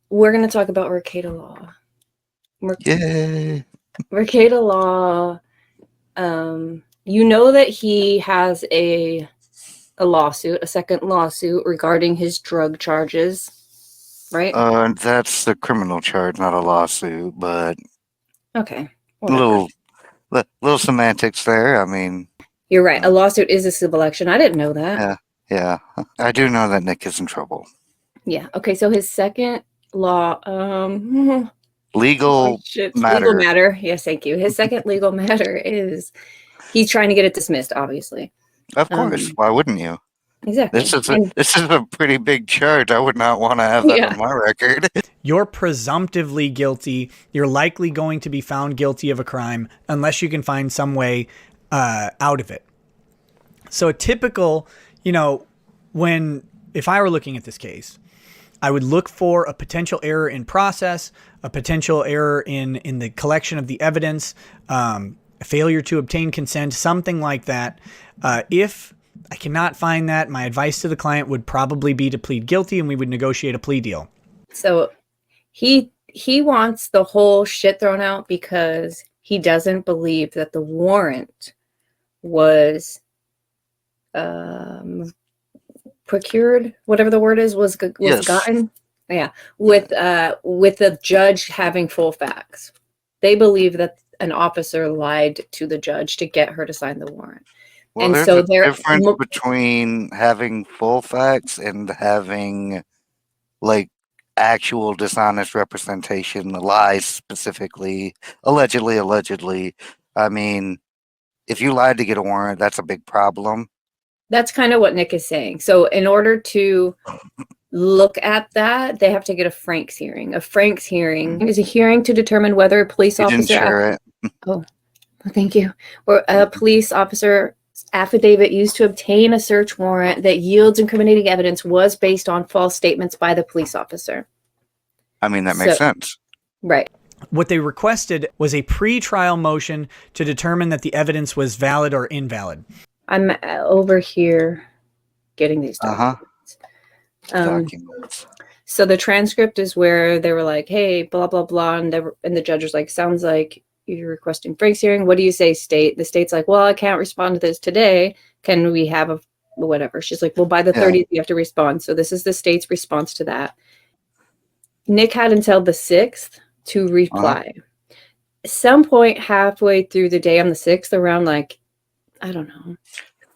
we're going to talk about Rekieta law. Yay. Rekieta law. You know that he has a lawsuit, a second lawsuit regarding his drug charges, right? That's the criminal charge, not a lawsuit, but Okay. Whatever. little semantics there. I mean, you're right. A lawsuit is a civil action. I didn't know that. Yeah. I do know that Nick is in trouble. Yeah. Okay. So his second law, legal matter. Legal matter. Yes, thank you. His second legal matter is he's trying to get it dismissed, obviously. Of course. Why wouldn't you? Exactly. This is a pretty big charge. I would not want to have that on my record. You're presumptively guilty. You're likely going to be found guilty of a crime unless you can find some way out of it. So a typical, if I were looking at this case, I would look for a potential error in process, a potential error in the collection of the evidence, a failure to obtain consent, something like that. If I cannot find that, my advice to the client would probably be to plead guilty and we would negotiate a plea deal. So he wants the whole shit thrown out because he doesn't believe that the warrant was procured, whatever the word is, was gotten. Yeah. With the judge having full facts. They believe that an officer lied to the judge to get her to sign the warrant. Well, and there's so a difference between having full facts and having like actual dishonest representation, lies specifically, allegedly. I mean, if you lied to get a warrant, that's a big problem. That's kind of what Nick is saying. So in order to look at that, they have to get a Franks hearing. A Franks hearing is a hearing to determine whether a police officer... Oh, thank you. Or a police officer affidavit used to obtain a search warrant that yields incriminating evidence was based on false statements by the police officer. I mean, that makes sense. Right. What they requested was a pre-trial motion to determine that the evidence was valid or invalid. I'm over here getting these documents. Documents. So the transcript is where they were like, hey, blah, blah, blah. And the judge was like, sounds like you're requesting Frank's hearing. What do you say, state? The state's like, well, I can't respond to this today. Can we have a whatever? She's like, well, by the 30th, you have to respond. So this is the state's response to that. Nick had until the 6th to reply. At some point halfway through the day on the 6th, around like, I don't know,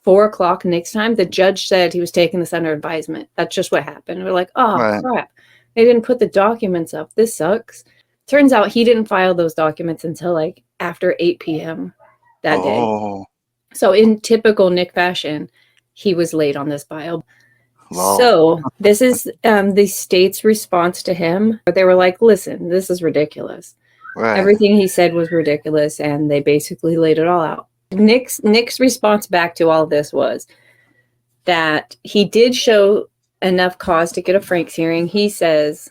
4 o'clock next time, the judge said he was taking this under advisement. That's just what happened. We're like, oh, crap. They didn't put the documents up. This sucks. Turns out he didn't file those documents until like after 8 p.m. that day. So in typical Nick fashion, he was late on this file. So this is the state's response to him. They were like, listen, this is ridiculous. Everything he said was ridiculous, and they basically laid it all out. Nick's response back to all this was that he did show enough cause to get a Franks hearing. He says,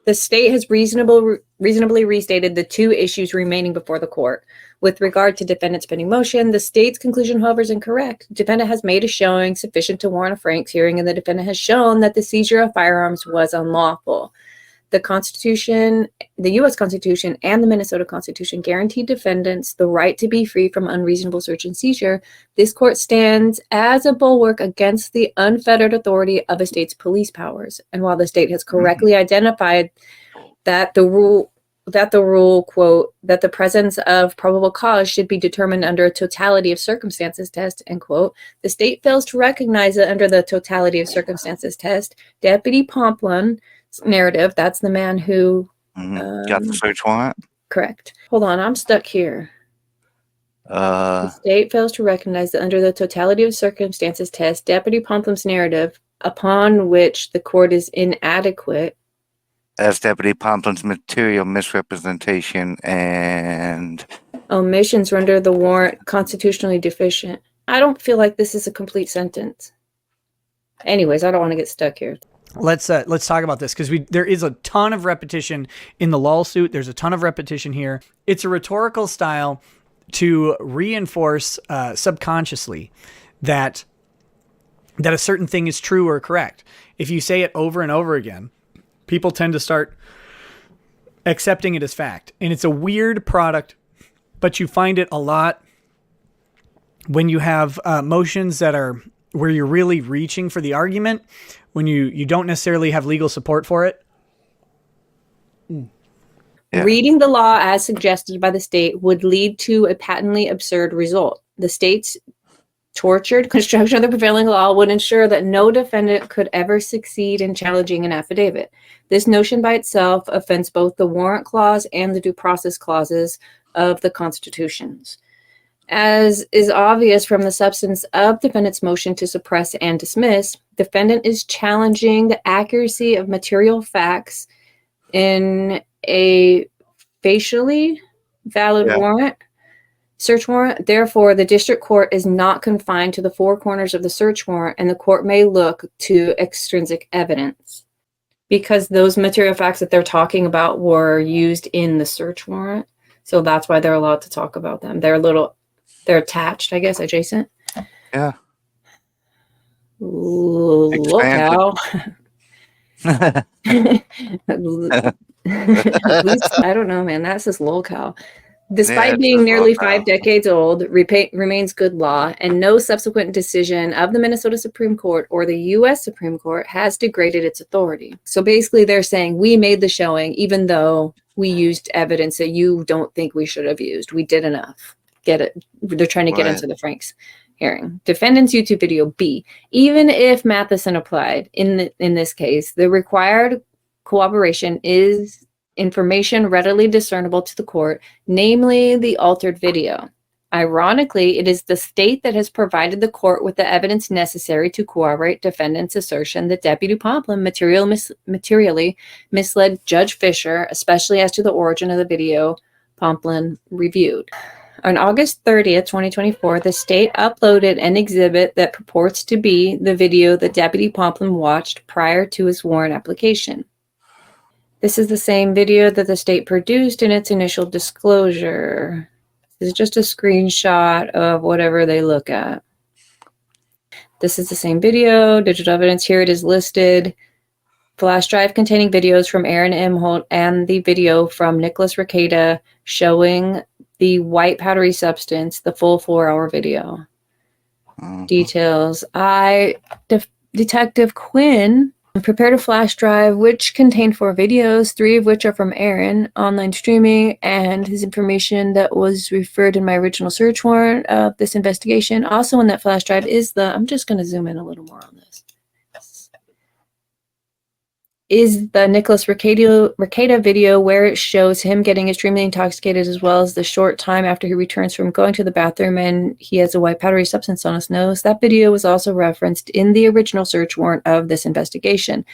the state has reasonably restated the two issues remaining before the court. With regard to defendant's pending motion, the state's conclusion, however, is incorrect. Defendant has made a showing sufficient to warrant a Franks hearing, and the defendant has shown that the seizure of firearms was unlawful. The Constitution, the U.S. Constitution, and the Minnesota Constitution guarantee defendants the right to be free from unreasonable search and seizure. This court stands as a bulwark against the unfettered authority of a state's police powers. And while the state has correctly identified that the rule, quote, that the presence of probable cause should be determined under a totality of circumstances test, end quote, the state fails to recognize that under the totality of circumstances test, Deputy Pomplun's narrative, that's the man who got the search warrant. Correct. Hold on, I'm stuck here. The state fails to recognize that under the totality of circumstances test, Deputy Pomplun's narrative, upon which the court is inadequate, as Deputy Pomplun's material misrepresentation and omissions render the warrant constitutionally deficient. I don't feel like this is a complete sentence. Anyways, I don't want to get stuck here. Let's talk about this because there is a ton of repetition in the lawsuit. There's a ton of repetition here. It's a rhetorical style to reinforce subconsciously that a certain thing is true or correct. If you say it over and over again, People tend to start accepting it as fact. And it's a weird product, but you find it a lot when you have motions that are where you're really reaching for the argument, when you don't necessarily have legal support for it. Yeah. Reading the law as suggested by the state would lead to a patently absurd result. The state's tortured construction of the prevailing law would ensure that no defendant could ever succeed in challenging an affidavit. This notion by itself offends both the warrant clause and the due process clauses of the constitutions. As is obvious from the substance of defendant's motion to suppress and dismiss, defendant is challenging the accuracy of material facts in a facially valid warrant, search warrant. Therefore, the district court is not confined to the four corners of the search warrant, and the court may look to extrinsic evidence because those material facts that they're talking about were used in the search warrant. So that's why they're allowed to talk about them. They're attached, I guess, adjacent. Yeah. Locale. At least, I don't know, man. That's just locale. Despite being nearly 5 decades old, remains good law, and no subsequent decision of the Minnesota Supreme Court or the U.S. Supreme Court has degraded its authority. So basically, they're saying we made the showing, even though we used evidence that you don't think we should have used. We did enough. Get it? They're trying to get into the Franks hearing. Defendant's YouTube video B. Even if Matheson applied in this case, the required cooperation is information readily discernible to the court, namely the altered video. Ironically, it is the state that has provided the court with the evidence necessary to corroborate defendant's assertion that Deputy Pomplin materially misled Judge Fisher, especially as to the origin of the video Pomplin reviewed. On August 30th, 2024, the state uploaded an exhibit that purports to be the video that Deputy Pomplin watched prior to his warrant application. This is the same video that the state produced in its initial disclosure. This is just a screenshot of whatever they look at. This is the same video, digital evidence. Here it is listed. Flash drive containing videos from Aaron Imholt and the video from Nicholas Rekieta showing the white powdery substance, the full 4-hour video. Details. Detective Quinn prepared a flash drive which contained 4 videos, 3 of which are from Aaron, online streaming, and his information that was referred in my original search warrant of this investigation. Also in that flash drive is I'm just going to zoom in a little more on this, is the Nicholas Rekieta video where it shows him getting extremely intoxicated, as well as the short time after he returns from going to the bathroom and he has a white powdery substance on his nose. That video was also referenced in the original search warrant of this investigation.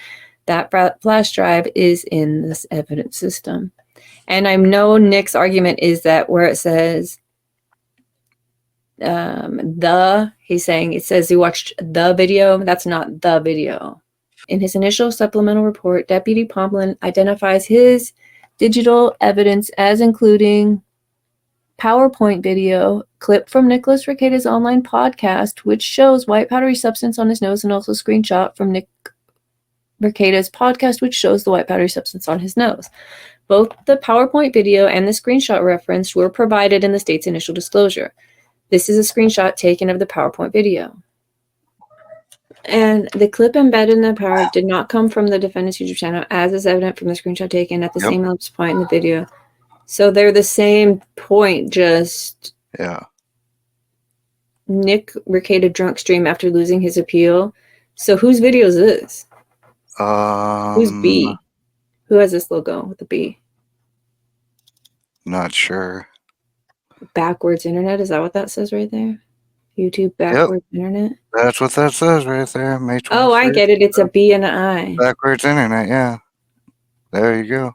That flash drive is in this evidence system. And I know Nick's argument is that where it says he's saying it says he watched the video. That's not the video. In his initial supplemental report, Deputy Pomplin identifies his digital evidence as including PowerPoint video clip from Nicholas Rekieta's online podcast, which shows white powdery substance on his nose, and also screenshot from Nick Rekieta's podcast, which shows the white powdery substance on his nose. Both the PowerPoint video and the screenshot referenced were provided in the state's initial disclosure. This is a screenshot taken of the PowerPoint video. And the clip embedded in the power did not come from the defendant's YouTube channel, as is evident from the screenshot taken at the same ellipse point in the video. So they're the same point, just Nick Rekieta drunk stream after losing his appeal. So whose video is this? Who's B? Who has this logo with the B? Not sure. Backwards internet, is that what that says right there? YouTube backwards internet? That's what that says right there. May 21st. Oh, I get it. It's a B and an I. Backwards internet, yeah. There you go.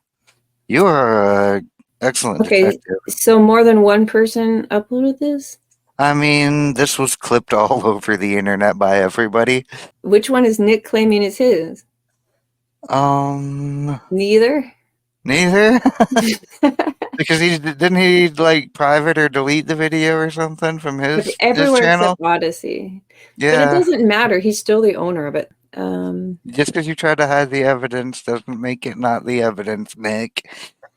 You are excellent detective. So more than one person uploaded this? I mean, this was clipped all over the internet by everybody. Which one is Nick claiming is his? Neither? Neither? Because didn't he like private or delete the video or something from his everywhere channel? except Odysee. Yeah. But it doesn't matter. He's still the owner of it. Just because you try to hide the evidence doesn't make it not the evidence, Nick.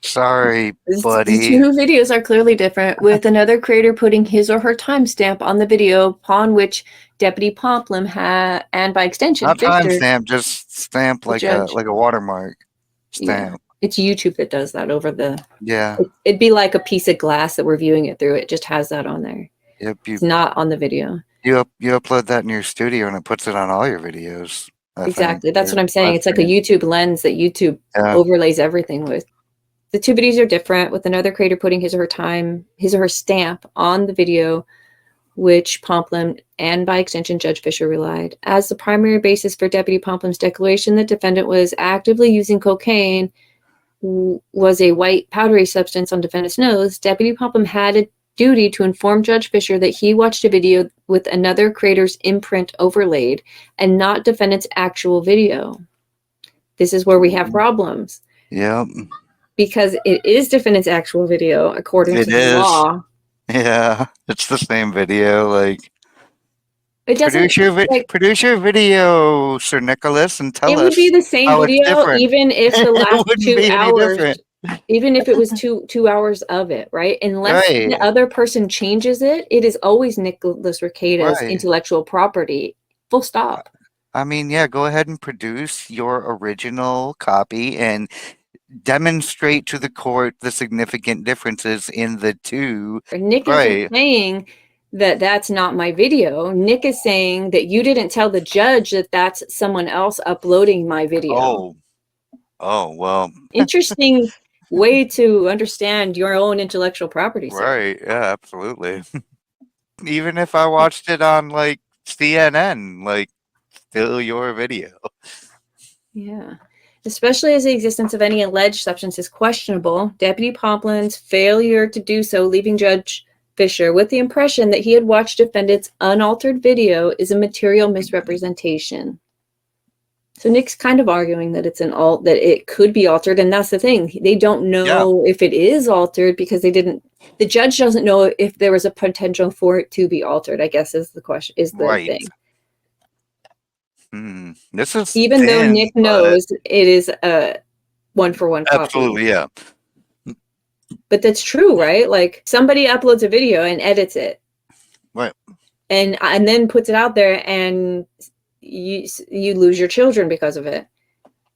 Sorry, The buddy. two videos are clearly different, with another creator putting his or her timestamp on the video upon which Deputy Pomplum had, and by extension, Not Fisher, timestamp, just stamp the like judge. a watermark Yeah, stamp. it's YouTube that does that over the. Yeah. It'd be like a piece of glass that we're viewing it through. It just has that on there. Yep. It's not on the video. You upload that in your studio and it puts it on all your videos. I Exactly. think. That's what I'm saying. It's like a Yeah. YouTube lens that YouTube overlays everything with. The two videos are different, with another creator putting his or her stamp on the video, which Pomplum and by extension Judge Fisher relied. As the primary basis for Deputy Pomplum's declaration that defendant was actively using cocaine was a white powdery substance on defendant's nose, Deputy Pomplum had a duty to inform Judge Fisher that he watched a video with another creator's imprint overlaid and not defendant's actual video. This is where we have problems. Yep. Because it is defendant's actual video, according to the law. Yeah, it's the same video. Like, it doesn't produce your video, Sir Nicholas, and tell us. It would be the same video, even if the last 2 hours, even if it was two hours of it, right? Unless the other person changes it, it is always Nicholas Rekieta's intellectual property. Full stop. I mean, yeah, go ahead and produce your original copy and demonstrate to the court the significant differences in the two. Nick isn't saying that that's not my video. Nick is saying that you didn't tell the judge that that's someone else uploading my video. Oh, well. Interesting way to understand your own intellectual property. Right. Yeah, absolutely. Even if I watched it on like CNN, like still your video. Yeah. Especially as the existence of any alleged substance is questionable, Deputy Pomplum's failure to do so, leaving Judge Fisher with the impression that he had watched defendant's unaltered video, is a material misrepresentation. So Nick's kind of arguing that it's that it could be altered, and that's the thing. They don't know if it is altered because the judge doesn't know if there was a potential for it to be altered, I guess is the question, is the thing. This is even though Nick knows it is a one-for-one copy. Absolutely, yeah. But that's true, right? Like somebody uploads a video and edits it, right, and then puts it out there, and you lose your children because of it.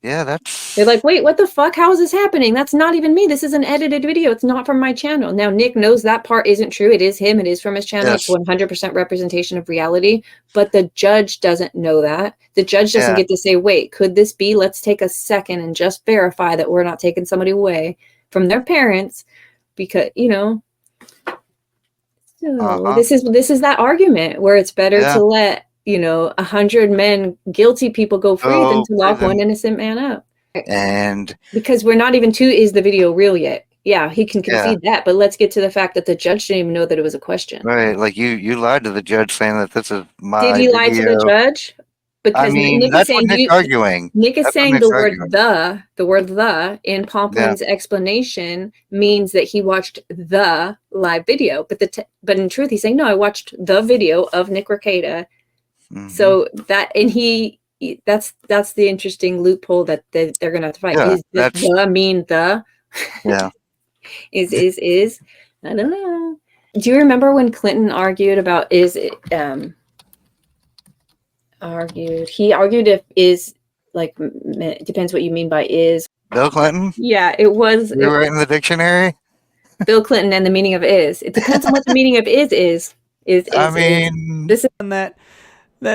Yeah, that's. They're like, wait, what the fuck? How is this happening? That's not even me. This is an edited video. It's not from my channel. Now, Nick knows that part isn't true. It is him. It is from his channel. Yes. It's 100% representation of reality. But the judge doesn't know that. The judge doesn't get to say, wait, could this be? Let's take a second and just verify that we're not taking somebody away from their parents, because, so this is that argument where it's better to let 100 men, guilty people go free than to lock one innocent man up. And because we're not even is the video real yet? Yeah, he can concede that, but let's get to the fact that the judge didn't even know that it was a question. Right, like you lied to the judge saying that this is my Did he lie to the judge? Because Nick that's is saying what Nick's arguing. Nick is saying the word the in Pomplum's explanation means that he watched the live video, but in truth he's saying, no, I watched the video of Nick Rekieta. So that, and that's the interesting loophole that they're going to have to fight. Is the mean the? Yeah. is I don't know. Do you remember when Clinton argued about he argued if is, like, depends what you mean by is. Bill Clinton? Yeah, it was. You were in the dictionary? Bill Clinton and the meaning of is. It depends on what the meaning of is. This is one that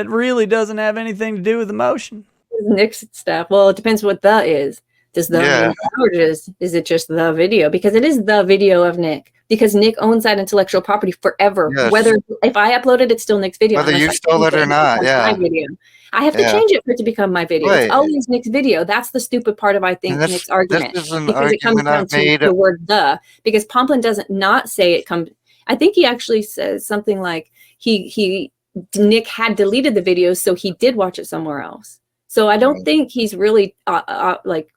really doesn't have anything to do with emotion. Nick's stuff. Well, it depends what the is. Does the mean or is it just the video? Because it is the video of Nick. Because Nick owns that intellectual property forever. Yes. Whether if I upload it, it's still Nick's video. Whether you stole it or not, my video. I have to change it for it to become my video. Right. It's always Nick's video. That's the stupid part of Nick's argument. This is an because it comes down to the word the. Because Pomplum doesn't not say it comes. I think he actually says something like Nick had deleted the video, so he did watch it somewhere else. So I don't think he's really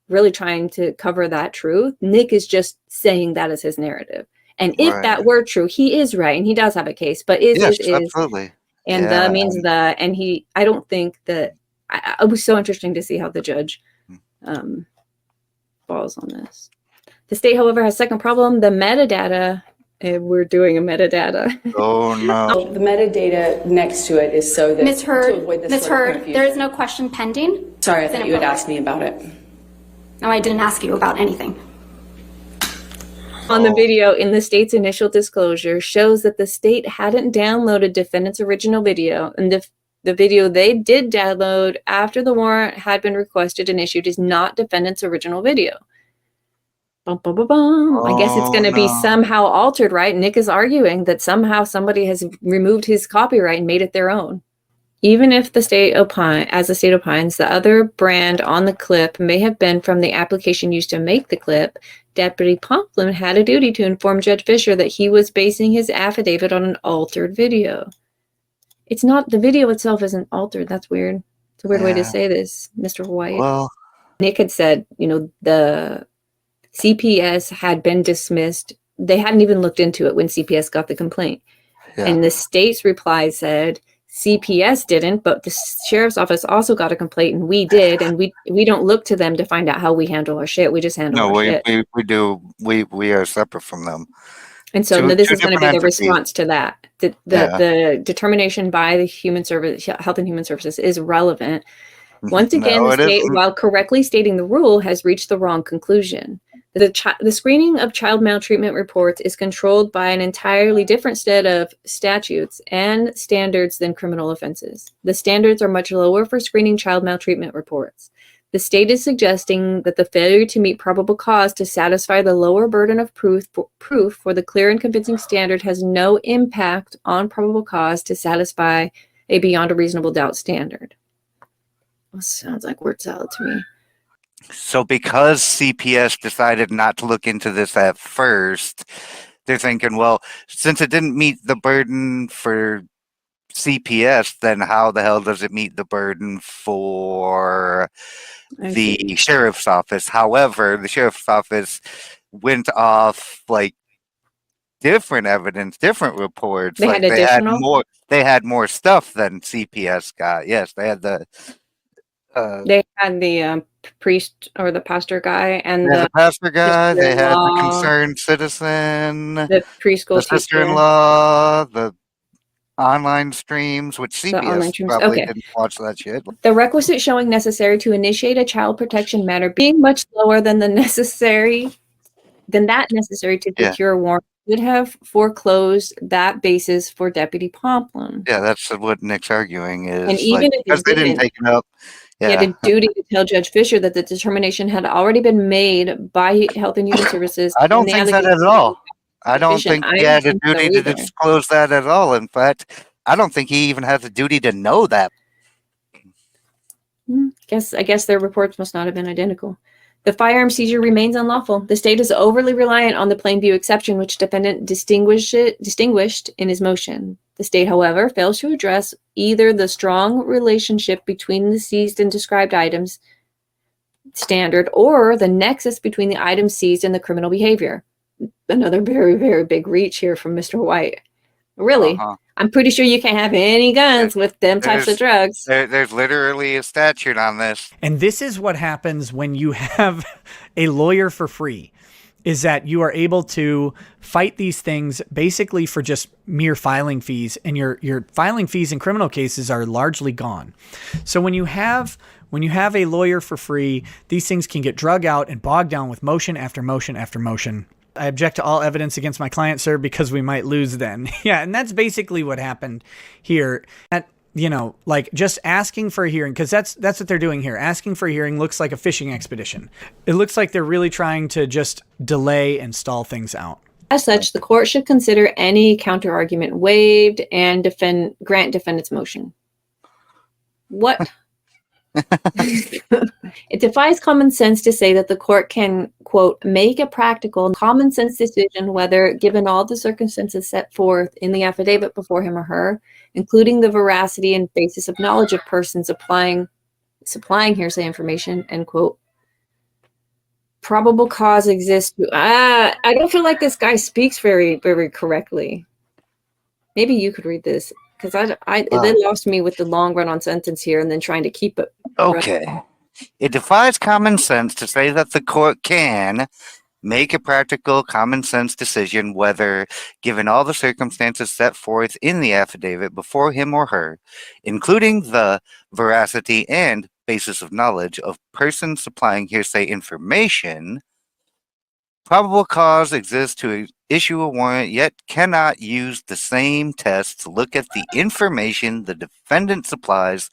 really trying to cover that truth. Nick is just saying that as his narrative. And if that were true, he is right, and he does have a case. But is absolutely. And the means the, and I don't think that it was so interesting to see how the judge falls on this. The state, however, has second problem, the metadata. We're doing a metadata. Oh no. The metadata next to it is so that Ms. Hurd, to avoid this Ms. sort of Hurd, confusion. there is no question pending. Sorry, I thought you had asked me about it. No, I didn't ask you about anything. On the video in the state's initial disclosure shows that the state hadn't downloaded defendant's original video, and the video they did download after the warrant had been requested and issued is not defendant's original video. Bum, bum, bum, bum. I guess it's going to be somehow altered, right? Nick is arguing that somehow somebody has removed his copyright and made it their own. Even if the state opines, the other brand on the clip may have been from the application used to make the clip, Deputy Pomplin had a duty to inform Judge Fisher that he was basing his affidavit on an altered video. It's not, the video itself isn't altered. That's weird. It's a weird way to say this, Mr. White. Well, Nick had said, the CPS had been dismissed. They hadn't even looked into it when CPS got the complaint. yeah. And the state's reply said, CPS didn't, but the sheriff's office also got a complaint and we did. And we don't look to them to find out how we handle our shit. We just handle our shit. We are separate from them. And so Two this is going to be the different entities. response to that. The determination by the Health and Human Services is relevant. Once again, No, the it state, isn't. while correctly stating the rule, has reached the wrong conclusion. The screening of child maltreatment reports is controlled by an entirely different set of statutes and standards than criminal offenses. The standards are much lower for screening child maltreatment reports. The state is suggesting that the failure to meet probable cause to satisfy the lower burden of proof for the clear and convincing standard has no impact on probable cause to satisfy a beyond a reasonable doubt standard. Well, sounds like word salad to me. So because CPS decided not to look into this at first, they're thinking, well, since it didn't meet the burden for CPS, then how the hell does it meet the burden for the sheriff's office? However, the sheriff's office went off like different evidence, different reports. They had additional? They had more stuff than CPS got. Yes, they had the They had the priest or the pastor guy and the pastor guy. They had the sister-in-law, concerned citizen, the preschool the teacher. sister-in-law, the online streams, which online CPS streams, probably okay. didn't watch that shit. The requisite showing necessary to initiate a child protection matter being much lower than that necessary to Yeah. secure a warrant would have foreclosed that basis for Deputy Pomplin. Yeah, that's what Nick's arguing is. And even if because it they didn't didn't, take it up. he had a duty to tell Judge Fisher that the determination had already been made by Health and Human Services. I don't and the think that allegations at all. I don't sufficient. think he I had a don't think so duty to either. disclose that at all. In fact, I don't think he even has a duty to know that. I guess their reports must not have been identical. The firearm seizure remains unlawful. The state is overly reliant on the plain view exception, which defendant distinguished in his motion. The state, however, fails to address either the strong relationship between the seized and described items standard or the nexus between the items seized and the criminal behavior. Another very, very big reach here from Mr. White. Really? Uh-huh. I'm pretty sure you can't have any guns with them types of drugs. There's literally a statute on this. And this is what happens when you have a lawyer for free, is that you are able to fight these things basically for just mere filing fees, and your filing fees in criminal cases are largely gone. So when you have a lawyer for free, these things can get drug out and bogged down with motion after motion after motion. I object to all evidence against my client, sir, because we might lose then. Yeah, and that's basically what happened here. Just asking for a hearing, because that's what they're doing here. Asking for a hearing looks like a fishing expedition. It looks like they're really trying to just delay and stall things out. As such, the court should consider any counterargument waived and grant defendant's motion. What? It defies common sense to say that the court can, quote, make a practical, common sense decision whether, given all the circumstances set forth in the affidavit before him or her, including the veracity and basis of knowledge of persons supplying hearsay information, end quote, probable cause exists to, I don't feel like this guy speaks very, very correctly. Maybe you could read this. because they lost me with the long run-on sentence here, and then trying to keep it. Okay. It defies common sense to say that the court can make a practical common sense decision whether, given all the circumstances set forth in the affidavit before him or her, including the veracity and basis of knowledge of persons supplying hearsay information, probable cause exists to issue a warrant, yet cannot use the same test to look at the information the defendant supplies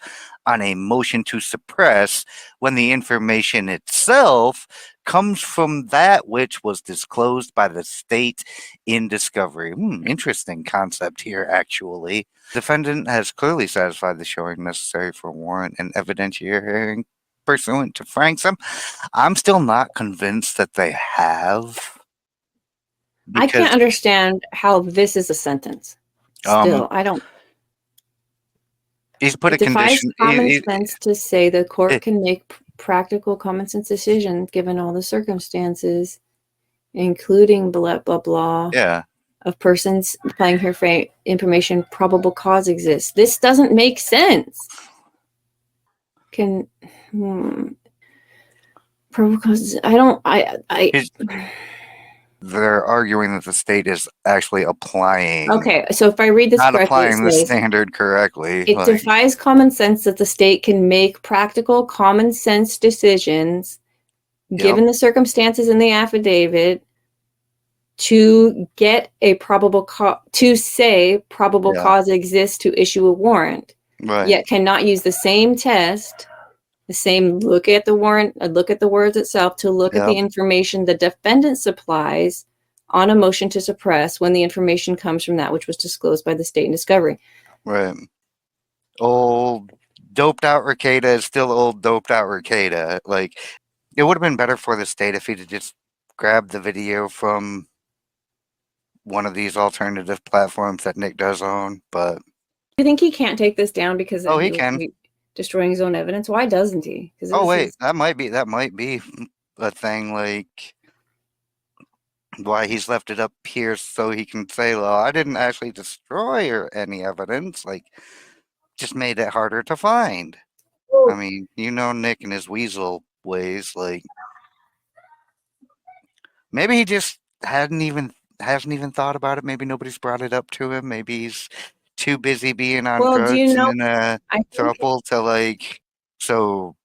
on a motion to suppress when the information itself comes from that which was disclosed by the state in discovery. Interesting concept here, actually. Defendant has clearly satisfied the showing necessary for warrant and evidentiary hearing pursuant to Frank's. I'm still not convinced that they have. I can't understand how this is a sentence. Still, I don't. He's put It a defies condition. common sense to say the court can make practical common sense decisions given all the circumstances, including blah blah blah. Yeah. Of persons applying here for information, probable cause exists. This doesn't make sense. Probable cause. They're arguing that the state is actually applying. Okay, so if I read this correctly, applying the standard correctly. It defies common sense that the state can make practical common sense decisions, given the circumstances in the affidavit, to get a probable cause, to say probable cause exists to issue a warrant, yet cannot use the same test, the same look at the warrant, look at the words itself, to look at the information the defendant supplies on a motion to suppress when the information comes from that which was disclosed by the state in discovery. Right. Old doped out Rekieta is still old doped out Rekieta. Like, it would have been better for the state if he'd just grabbed the video from one of these alternative platforms that Nick does own, but you think he can't take this down because he can be destroying his own evidence? Why doesn't he? That might be a thing, like why he's left it up here so he can say, well, I didn't actually destroy any evidence, like just made it harder to find. I mean, Nick and his weasel ways, like maybe he just hasn't even thought about it. Maybe nobody's brought it up to him. Maybe he's too busy being on drugs and in a throuple to so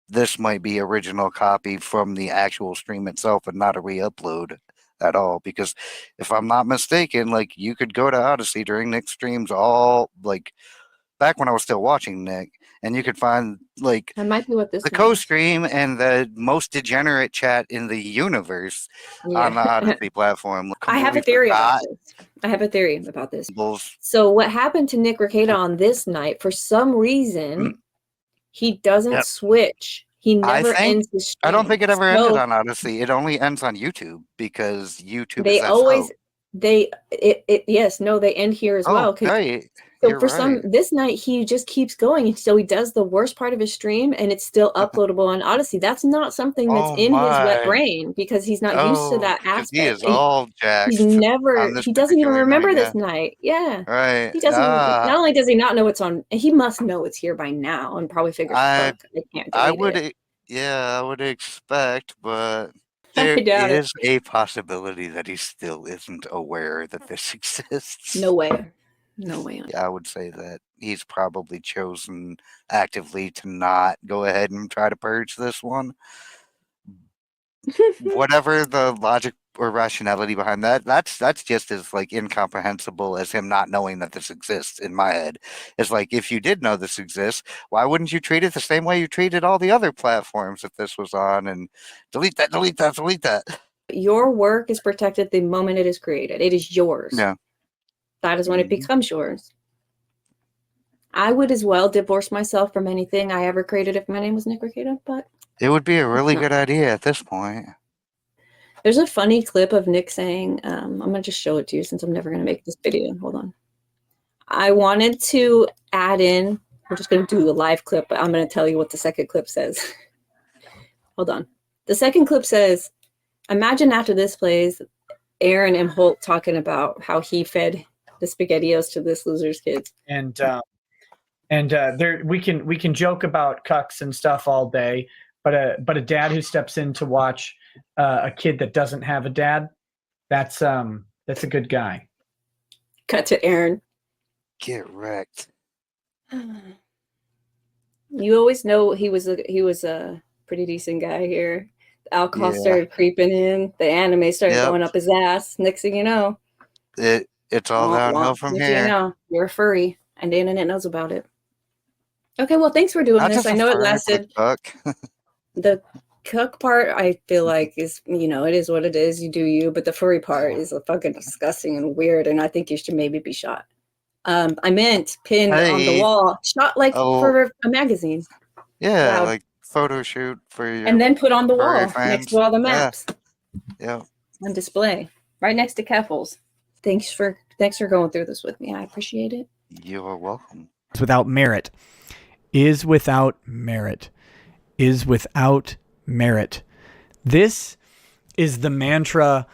this might be original copy from the actual stream itself and not a re-upload at all. Because if I'm not mistaken, you could go to Odysee during Nick's streams back when I was still watching Nick, and you could find that might be what this the co-stream and the most degenerate chat in the universe on the Odysee platform. I have a theory about this. So what happened to Nick Rekieta on this night, for some reason, he doesn't switch. He never ends the stream. I don't think it ever ended on Odysee. It only ends on YouTube because YouTube they end here as well. Right. So this night he just keeps going. So he does the worst part of his stream and it's still uploadable on Odysee. That's not something that's in his wet brain because he's not used to that aspect. He is all jacked. He doesn't even remember this night. Yeah. Right. He doesn't, not only does he not know it's on, he must know it's here by now and probably figures, I can't delete it. I would expect, but there is a possibility that he still isn't aware that this exists. No way. I would say that he's probably chosen actively to not go ahead and try to purge this one. Whatever the logic or rationality behind that's just as incomprehensible as him not knowing that this exists in my head. It's if you did know this exists, why wouldn't you treat it the same way you treated all the other platforms that this was on and delete that? Your work is protected the moment it is created. It is yours. Yeah. That is when it becomes yours. I would as well divorce myself from anything I ever created if my name was Nick Rekieta, but it would be a really good idea at this point. There's a funny clip of Nick saying, I'm going to just show it to you since I'm never going to make this video. Hold on. I wanted to add in, we're just going to do a live clip, but I'm going to tell you what the second clip says. Hold on. The second clip says, imagine after this plays, Aaron and Holt talking about how he fed the SpaghettiOs to this loser's kids. And there we can joke about cucks and stuff all day, but a dad who steps in to watch a kid that doesn't have a dad, that's a good guy. Cut to Aaron. Get wrecked. You always know he was a pretty decent guy here. The alcohol started creeping in. The anime started going up his ass. Next thing you know, it's all downhill from next here. thing you know, you're a furry, and the internet knows about it. Okay, well, thanks for doing Not this. just I a know it furry, lasted. but a cuck. The cook part, I feel like is, it is what it is. You do you, but the furry part is fucking disgusting and weird, and I think you should maybe be shot. I meant pinned on the wall, shot like for a magazine. Yeah, like photo shoot for your and then put on the furry wall fans. next to all the maps. Yeah. On display, right next to Keffels. Thanks for going through this with me. I appreciate it. You are welcome. Is without merit. Is without merit. Is without merit. This is the mantra